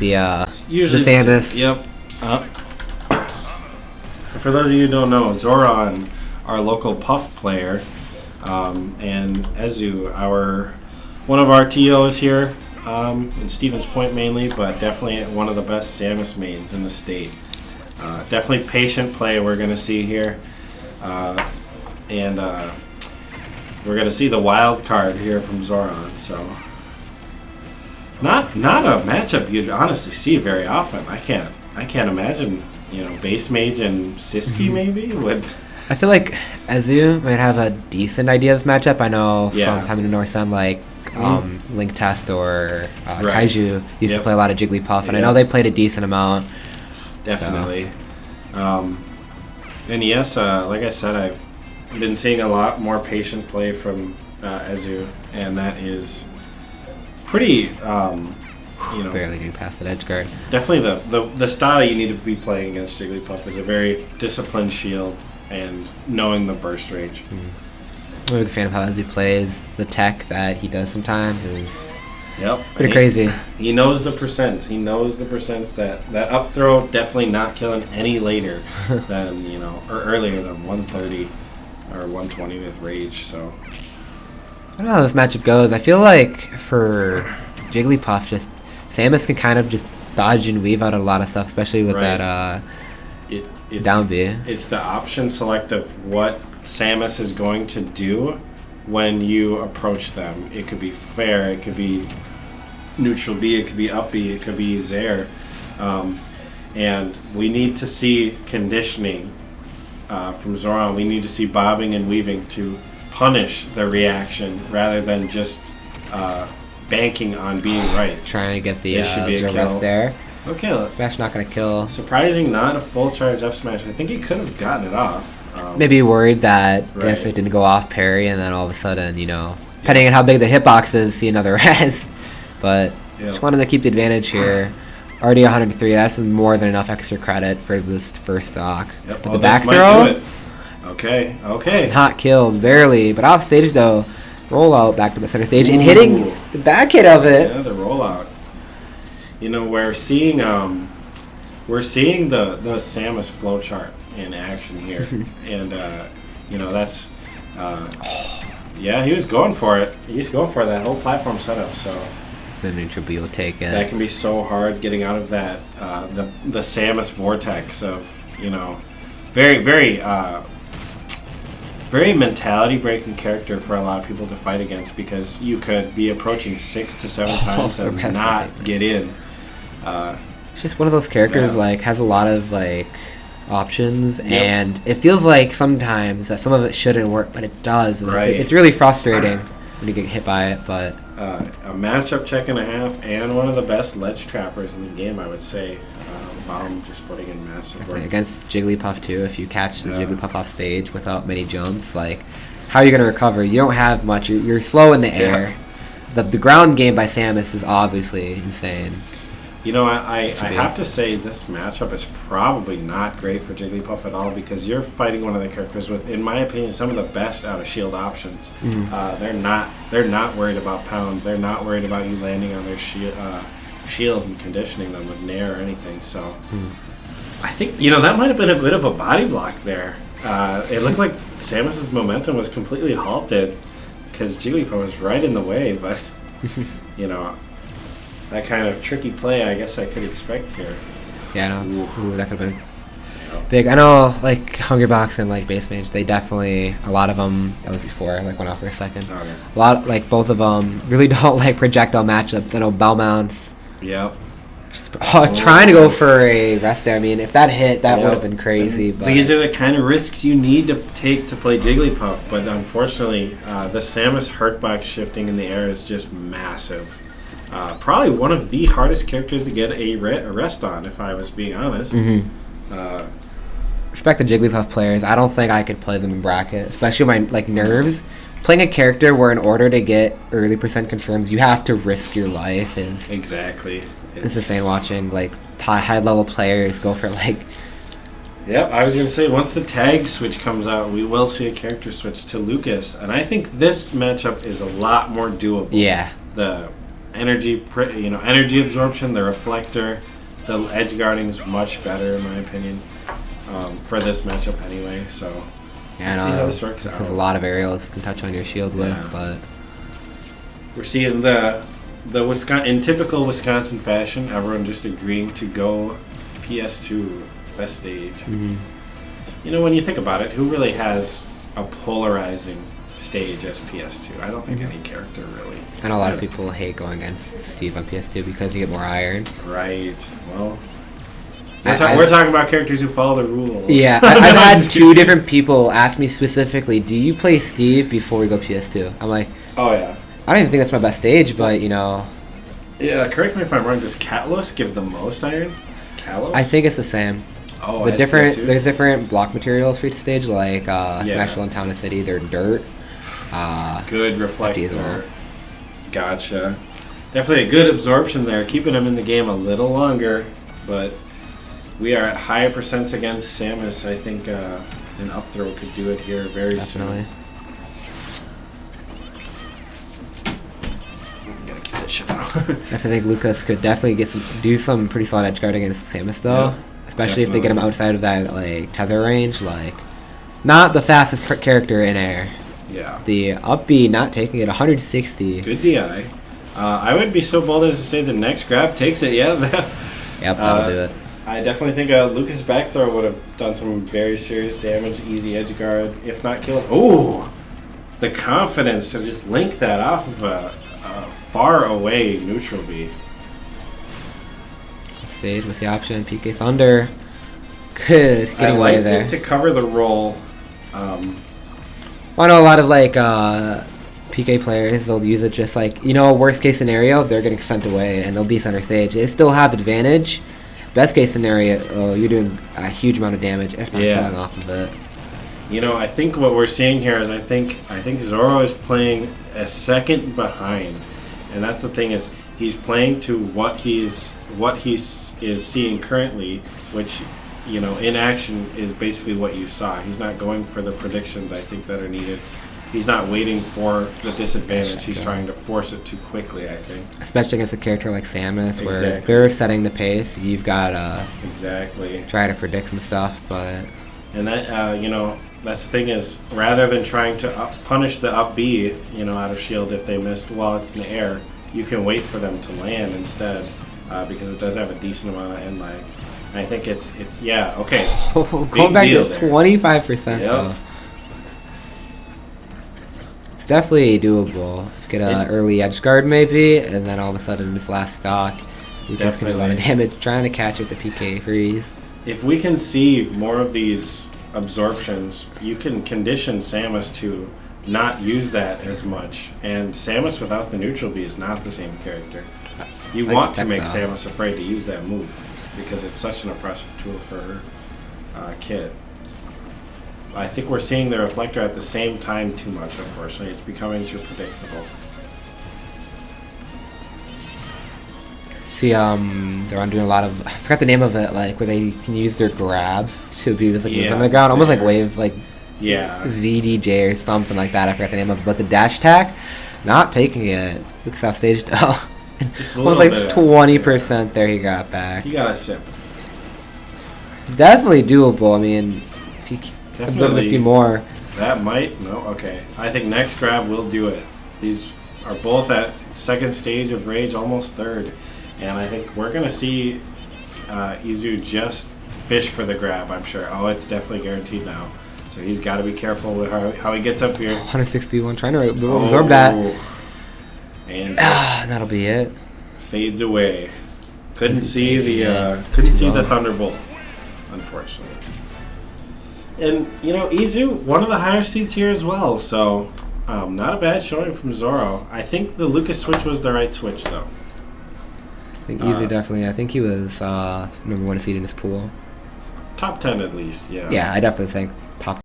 Usually the Samus. Yep. So for those of you who don't know, Zoaron, our local Puff player, and Ezu, one of our TOs here, in Stevens Point mainly, but definitely one of the best Samus mains in the state. Definitely patient play we're going to see here. And we're going to see the wild card here from Zoaron. So not a matchup you'd honestly see very often. I can't imagine, base mage and Siski maybe would. I feel like Ezu might have a decent idea of this matchup. I know Yeah. from time in the North Sun, like Link Test or Right. Kaiju used to play a lot of Jigglypuff, and I Yeah. know they played a decent amount. Definitely. And yes, like I said, I've been seeing a lot more patient play from Ezu, and that is pretty, Barely getting past that edge guard. definitely the style you need to be playing against Jigglypuff is a very disciplined shield and knowing the burst range. I'm a big fan of how Ezu plays. The tech that he does sometimes is Yep. pretty crazy. He knows the percents. He knows the percents that up throw definitely not killing any later than, or earlier than 130 or 120 with rage. So I don't know how this matchup goes. I feel like for Jigglypuff, just Samus can kind of just dodge and weave out a lot of stuff, especially with Right. that it's down B. It's the option select of what Samus is going to do when you approach them. It could be fair, it could be neutral B, it could be up B, it could be Zaire. And we need to see conditioning from Zoaron. We need to see bobbing and weaving to punish the reaction rather than just banking on being right. Trying to get the This should be a Zero kill. Rest there. Okay, let's. Smash not going to kill. Surprising, not a full charge up smash. I think he could have gotten it off. Maybe worried that Right. if it didn't go off parry, and then all of a sudden, depending on how big the hitbox is, see another res. But just wanted to keep the advantage here. Already 103. That's more than enough extra credit for this first stock. Yep. But Oh, the this back might throw, do it. Okay. not killed, barely. But off stage though, roll out back to the center stage and hitting Ooh. the back hit of it. Yeah, the rollout. We're seeing the Samus flowchart in action here, and that's yeah, he was going for it. He's going for that whole platform setup. So The neutral B will take it. that can be so hard getting out of that the Samus vortex of very very mentality breaking character for a lot of people to fight against, because you could be approaching 6 to 7 times the and rest not of it. get in. It's just one of those characters Yeah. has a lot of options, Yep. and it feels like sometimes that some of it shouldn't work, but it does. And Right. it's really frustrating when you get hit by it, but A matchup check and a half, and one of the best ledge trappers in the game, I would say. Bomb just putting in massive work. against Jigglypuff too, if you catch the Yeah. Jigglypuff off stage without many jumps, how are you going to recover? You don't have much. You're slow in the air. The ground game by Samus is obviously insane. I To be. have to say this matchup is probably not great for Jigglypuff at all, because you're fighting one of the characters with, in my opinion, some of the best out of shield options. They're not worried about pound. They're not worried about you landing on their shield and conditioning them with nair or anything. So I think that might have been a bit of a body block there. It looked like Samus's momentum was completely halted because Jigglypuff was right in the way, but that kind of tricky play, I guess I could expect here. Yeah, I know. Ooh, that could have been big. I know, Hungrybox and Base Mage, they definitely, a lot of them, that was before, went off for a second. Okay. A lot, both of them really don't like projectile matchups. I know Belmont's Yep. trying to go for a rest there. I mean, if that hit, that Yep. would have been crazy. But These are the kind of risks you need to take to play Jigglypuff, but unfortunately, the Samus hurtbox shifting in the air is just massive. Probably one of the hardest characters to get a rest on, if I was being honest. respect the Jigglypuff players. I don't think I could play them in bracket, especially my nerves. Playing a character where in order to get early percent confirms, you have to risk your life is Exactly. it's insane watching high level players go for Yep, I was going to say, once the tag switch comes out, we will see a character switch to Lucas, and I think this matchup is a lot more doable. yeah. The energy, energy absorption, the reflector, the edge guarding is much better in my opinion for this matchup anyway. So yeah, see how this works out. There's a lot of aerials you can touch on your shield with, but we're seeing the in typical Wisconsin fashion, everyone just agreeing to go PS2 best stage. Mm-hmm. You know, when you think about it, who really has a polarizing stage as PS2? I don't think any character really. And a lot of people hate going against Steve on PS2 because you get more iron. Right. Well, we're talking about characters who follow the rules. Yeah, I've had 2 different people ask me specifically, do you play Steve before we go PS2? I'm like, oh yeah. I don't even think that's my best stage, but you know. Yeah, correct me if I'm wrong. Does Kalos give the most iron? Kalos? I think it's the same. Oh, there's different block materials for each stage, like Smashville and Town and City. They're dirt. Good reflector. Gotcha. Definitely a good absorption there, keeping him in the game a little longer. But we are at higher percents against Samus. I think an up throw could do it here very Definitely. soon. Gotta keep that shit out. I think Lucas could definitely do some pretty solid edge guard against Samus though. Yeah. Especially if they get him outside of that like tether range, like not the fastest character in air. Yeah. The up B not taking it 160. Good DI. I would be so bold as to say the next grab takes it. Yeah. Yep, that'll do it. I definitely think a Lucas back throw would have done some very serious damage. Easy edge guard, if not kill. Ooh, the confidence to just link that off of a far away neutral B. Stage with the option, PK Thunder. Good, getting away there. To cover the roll. I know a lot of like PK players, they'll use it just like, worst case scenario, they're getting sent away and they'll be center stage. They still have advantage. Best case scenario, you're doing a huge amount of damage if not killing off of it. I think what we're seeing here is I think Zoro is playing a second behind, and that's the thing is he's playing to what he's seeing currently, which in action is basically what you saw. He's not going for the predictions I think that are needed. He's not waiting for the disadvantage. He's trying to force it too quickly, I think. Especially against a character like Samus, where they're setting the pace. You've got to try to predict some stuff, but and that that's the thing is rather than trying to punish the up B, out of shield if they missed while it's in the air, you can wait for them to land instead because it does have a decent amount of end lag. And I think it's okay. Going back to 25% though. It's definitely doable. Get an early edge guard maybe, and then all of a sudden this last stock, you guys can do a lot of damage trying to catch it with the PK freeze. If we can see more of these absorptions, you can condition Samus to not use that as much. And Samus without the neutral B is not the same character. You want to make Samus afraid to use that move because it's such an oppressive tool for her kit. I think we're seeing the reflector at the same time too much, unfortunately. It's becoming too predictable. See, they're doing a lot of, I forgot the name of it, like where they can use their grab to be just like move on the ground, almost like wave, like VDJ or something like that. I forgot the name of it, but the dash attack, not taking it. Looks off stage though. Almost like 20% there he got back. He got a sip. It's definitely doable. I mean, if he absorbs a few more. That might, no, okay. I think next grab will do it. These are both at second stage of rage, almost third. And I think we're going to see Izu just fish for the grab, I'm sure. Oh, it's definitely guaranteed now. So he's got to be careful with how he gets up here. 161, trying to absorb that. And that'll be it. Fades away. Couldn't see the Thunderbolt, unfortunately. And, Izu, one of the higher seeds here as well. So, not a bad showing from Zoro. I think the Lucas switch was the right switch, though. I think Izu definitely. I think he was number 1 seed in his pool. Top 10 at least, yeah. Yeah, I definitely think top